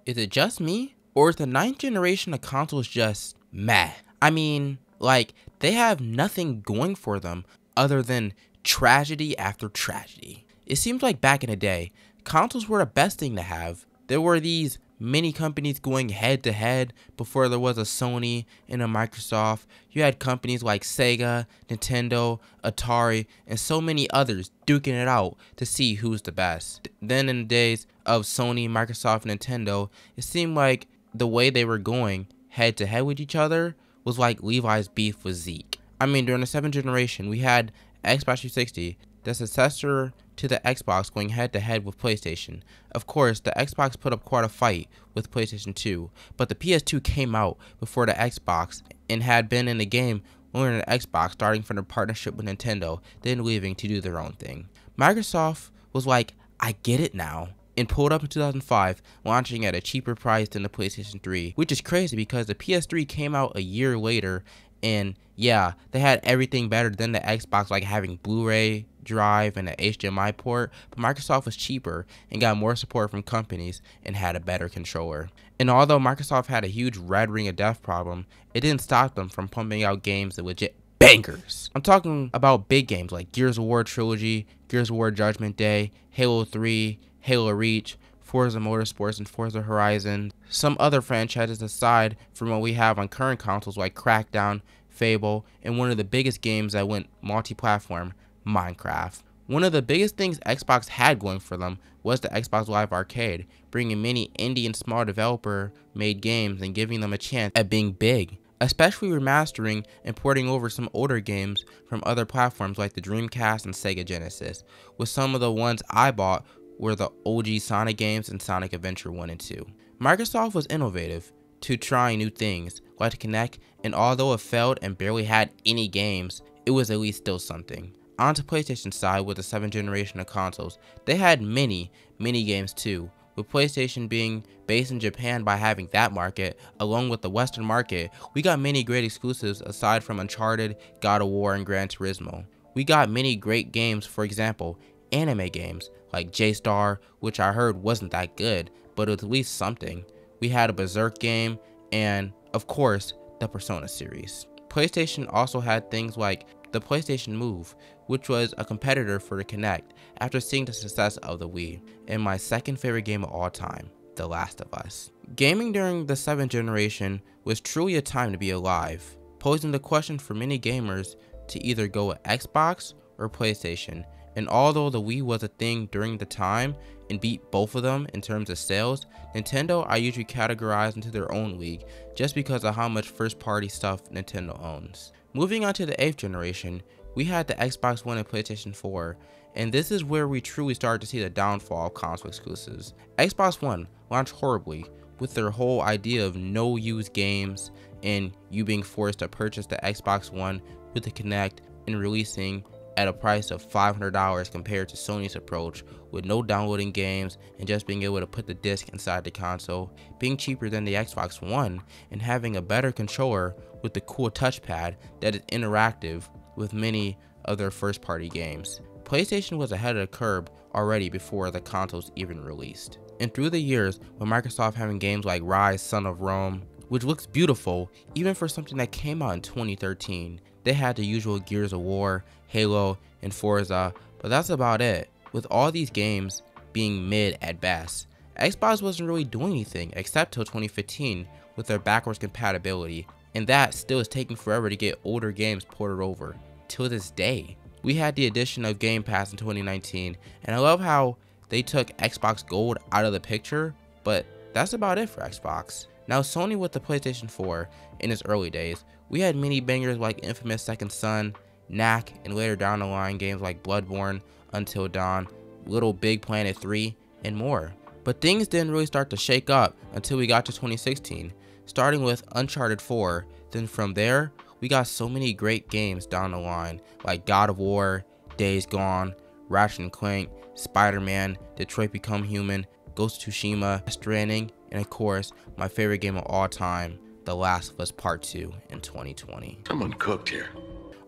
Is it just me? Or is the ninth generation of consoles just meh? I mean, like, they have nothing going for them other than tragedy after tragedy. It seems like back in the day, consoles were the best thing to have. There were these many companies going head to head before there was a Sony and a Microsoft. You had companies like Sega, Nintendo, Atari, and so many others duking it out to see who's the best. Then in the days of Sony, Microsoft, and Nintendo, it seemed like the way they were going head to head with each other was like Levi's beef with Zeke. I mean, during the 7th generation, we had Xbox 360, the successor to the Xbox, going head to head with PlayStation. Of course, the Xbox put up quite a fight with PlayStation 2, but the PS2 came out before the Xbox and had been in the game longer than the Xbox, starting from their partnership with Nintendo, then leaving to do their own thing. Microsoft was like, I get it now, and pulled up in 2005, launching at a cheaper price than the PlayStation 3, which is crazy because the PS3 came out a year later, and yeah, they had everything better than the Xbox, like having Blu-ray drive and an HDMI port, but Microsoft was cheaper and got more support from companies and had a better controller. And although Microsoft had a huge red ring of death problem, it didn't stop them from pumping out games that legit bangers. I'm talking about big games like Gears of War Trilogy, Gears of War Judgment Day, Halo 3, Halo Reach, Forza Motorsports, and Forza Horizon. Some other franchises aside from what we have on current consoles like Crackdown, Fable, and one of the biggest games that went multi-platform, Minecraft. One of the biggest things Xbox had going for them was the Xbox Live Arcade, bringing many indie and small developer made games and giving them a chance at being big, especially remastering and porting over some older games from other platforms like the Dreamcast and Sega Genesis, with some of the ones I bought were the OG Sonic games and Sonic Adventure 1 and 2. Microsoft was innovative to trying new things like Kinect, and although it failed and barely had any games, it was at least still something. On to PlayStation side with the 7th generation of consoles, they had many games too, with PlayStation being based in Japan by having that market, along with the Western market, we got many great exclusives aside from Uncharted, God of War, and Gran Turismo. We got many great games, for example, anime games like J-Star, which I heard wasn't that good, but it was at least something. We had a Berserk game, and of course, the Persona series. PlayStation also had things like the PlayStation Move, which was a competitor for the Kinect after seeing the success of the Wii, and my second favorite game of all time, The Last of Us. Gaming during the 7th generation was truly a time to be alive, posing the question for many gamers to either go with Xbox or PlayStation. And although the Wii was a thing during the time and beat both of them in terms of sales, Nintendo I usually categorize into their own league just because of how much first party stuff Nintendo owns. Moving on to the 8th generation, we had the Xbox One and PlayStation 4, and this is where we truly started to see the downfall of console exclusives. Xbox One launched horribly with their whole idea of no used games and you being forced to purchase the Xbox One with the Kinect and releasing at a price of $500 compared to Sony's approach with no downloading games and just being able to put the disc inside the console, being cheaper than the Xbox One and having a better controller with the cool touchpad that is interactive with many of their first party games. PlayStation was ahead of the curve already before the consoles even released. And through the years, with Microsoft having games like Rise, Son of Rome, which looks beautiful even for something that came out in 2013, they had the usual Gears of War, Halo, and Forza, but that's about it. With all these games being mid at best, Xbox wasn't really doing anything except till 2015 with their backwards compatibility, and that still is taking forever to get older games ported over, till this day. We had the addition of Game Pass in 2019, and I love how they took Xbox Gold out of the picture, but that's about it for Xbox. Now Sony with the PlayStation 4 in its early days, we had many bangers like Infamous Second Son, Knack, and later down the line games like Bloodborne, Until Dawn, Little Big Planet 3, and more. But things didn't really start to shake up until we got to 2016, starting with Uncharted 4, then from there, we got so many great games down the line like God of War, Days Gone, Ratchet & Clank, Spider-Man, Detroit Become Human, Ghost of Tsushima, Stranding, and of course, my favorite game of all time, The Last of Us Part 2 in 2020. Someone cooked here.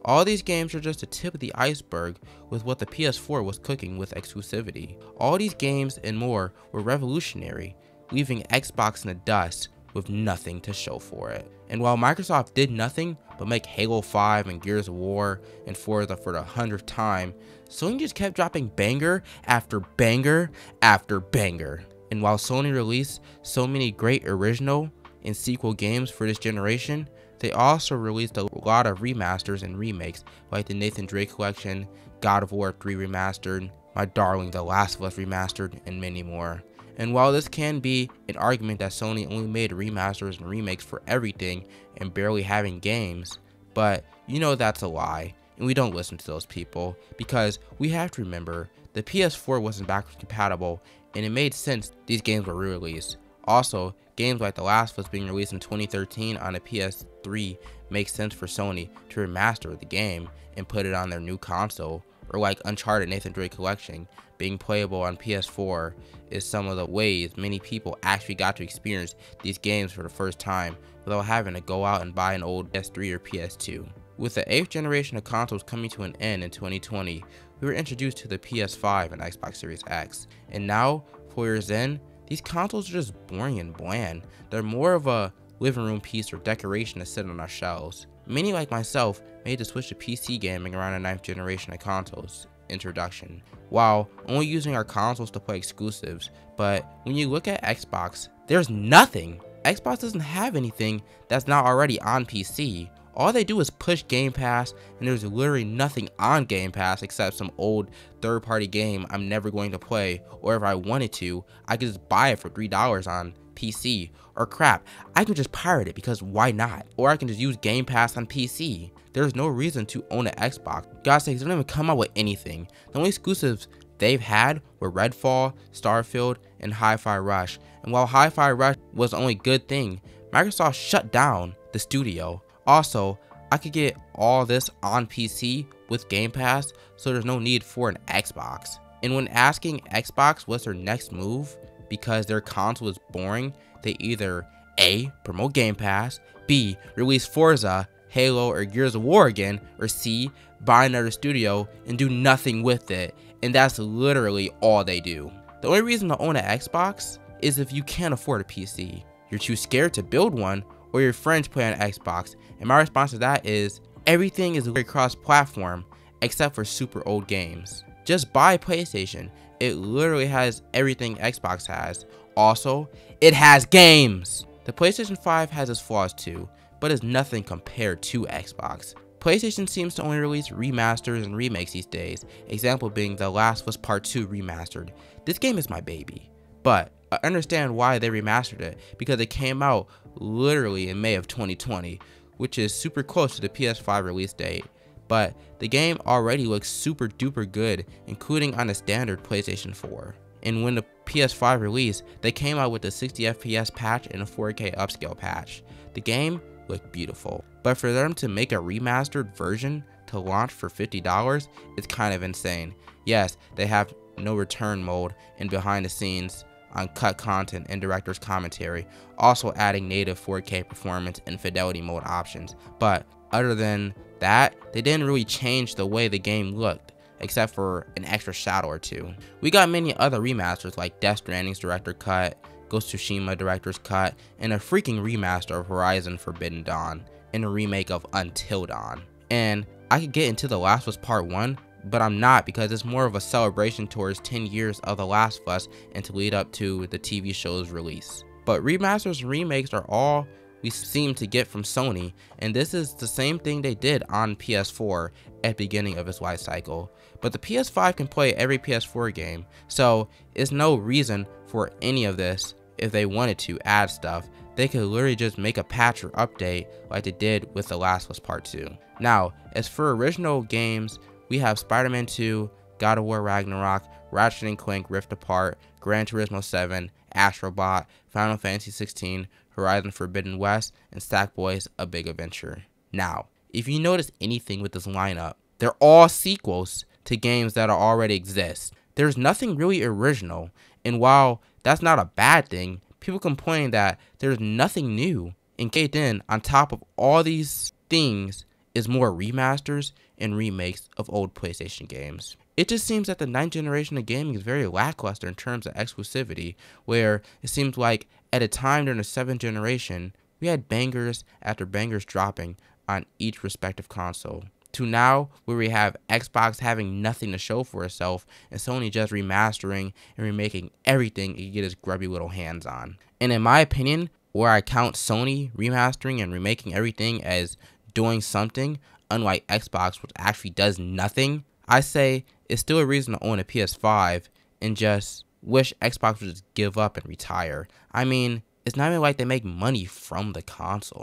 All these games are just the tip of the iceberg with what the PS4 was cooking with exclusivity. All these games and more were revolutionary. leaving Xbox in the dust with nothing to show for it. And while Microsoft did nothing but make Halo 5 and Gears of War and Forza for the 100th time, Sony just kept dropping banger after banger after banger. And while Sony released so many great original and sequel games for this generation, they also released a lot of remasters and remakes like the Nathan Drake Collection, God of War 3 Remastered, my darling The Last of Us Remastered, and many more. And while this can be an argument that Sony only made remasters and remakes for everything and barely having games, but you know that's a lie, and we don't listen to those people, because we have to remember the PS4 wasn't backwards compatible, and it made sense these games were re-released. Also, games like The Last of Us being released in 2013 on a PS3 makes sense for Sony to remaster the game and put it on their new console, or like Uncharted Nathan Drake Collection being playable on PS4 is some of the ways many people actually got to experience these games for the first time without having to go out and buy an old PS3 or PS2. With the 8th generation of consoles coming to an end in 2020, we were introduced to the PS5 and Xbox Series X, and now, 4 years in, these consoles are just boring and bland. They're more of a living room piece or decoration to sit on our shelves. Many like myself made the switch to PC gaming around the 9th generation of consoles introduction, while only using our consoles to play exclusives. But when you look at Xbox, there's nothing. Xbox doesn't have anything that's not already on PC. All they do is push Game Pass, and there's literally nothing on Game Pass except some old third-party game I'm never going to play, or if I wanted to, I could just buy it for $3 on PC. Or crap, I could just pirate it because why not? Or I can just use Game Pass on PC. There's no reason to own an Xbox. God's sakes, they don't even come out with anything. The only exclusives they've had were Redfall, Starfield, and Hi-Fi Rush. And while Hi-Fi Rush was the only good thing, Microsoft shut down the studio. Also, I could get all this on PC with Game Pass, so there's no need for an Xbox. And when asking Xbox what's their next move, because their console is boring, they either A, promote Game Pass, B, release Forza, Halo, or Gears of War again, or C, buy another studio and do nothing with it. And that's literally all they do. The only reason to own an Xbox is if you can't afford a PC, you're too scared to build one, or your friends play on Xbox. And my response to that is, everything is cross-platform except for super old games. Just buy PlayStation. It literally has everything Xbox has. Also, it has games. The PlayStation 5 has its flaws too, but is nothing compared to Xbox. PlayStation seems to only release remasters and remakes these days, example being The Last of Us Part 2 Remastered. This game is my baby, but I understand why they remastered it, because it came out literally in May of 2020, which is super close to the PS5 release date. But the game already looks super duper good, including on a standard PlayStation 4. And when the PS5 released, they came out with a 60 FPS patch and a 4K upscale patch. The game looked beautiful, but for them to make a remastered version to launch for $50, it's kind of insane. Yes, they have no return mode and behind the scenes uncut content and director's commentary, also adding native 4K performance and fidelity mode options. But other than that, they didn't really change the way the game looked, except for an extra shadow or two. We got many other remasters like Death Stranding's director cut, Ghost of Tsushima director's cut, and a freaking remaster of Horizon Forbidden Dawn, and a remake of Until Dawn. And I could get into The Last of Us Part 1, but I'm not, because it's more of a celebration towards 10 years of The Last of Us and to lead up to the TV show's release. But remasters and remakes are all we seem to get from Sony, and this is the same thing they did on PS4 at the beginning of its life cycle. But the PS5 can play every PS4 game, so it's no reason for any of this. If they wanted to add stuff, they could literally just make a patch or update like they did with The Last of Us Part 2. Now, as for original games, we have Spider-Man 2, God of War Ragnarok, Ratchet & Clank Rift Apart, Gran Turismo 7, Astrobot, Final Fantasy 16, Horizon Forbidden West, and Sackboy's A Big Adventure. Now, if you notice anything with this lineup, they're all sequels to games that already exist. There's nothing really original, and while that's not a bad thing, people complain that there's nothing new. And then, on top of all these things, is more remasters and remakes of old PlayStation games. It just seems that the ninth generation of gaming is very lackluster in terms of exclusivity, where it seems like at a time during the seventh generation, we had bangers after bangers dropping on each respective console. To now, where we have Xbox having nothing to show for itself, and Sony just remastering and remaking everything it can get its grubby little hands on. And in my opinion, where I count Sony remastering and remaking everything as doing something, unlike Xbox, which actually does nothing, I say it's still a reason to own a PS5 and just wish Xbox would just give up and retire. I mean, it's not even like they make money from the console.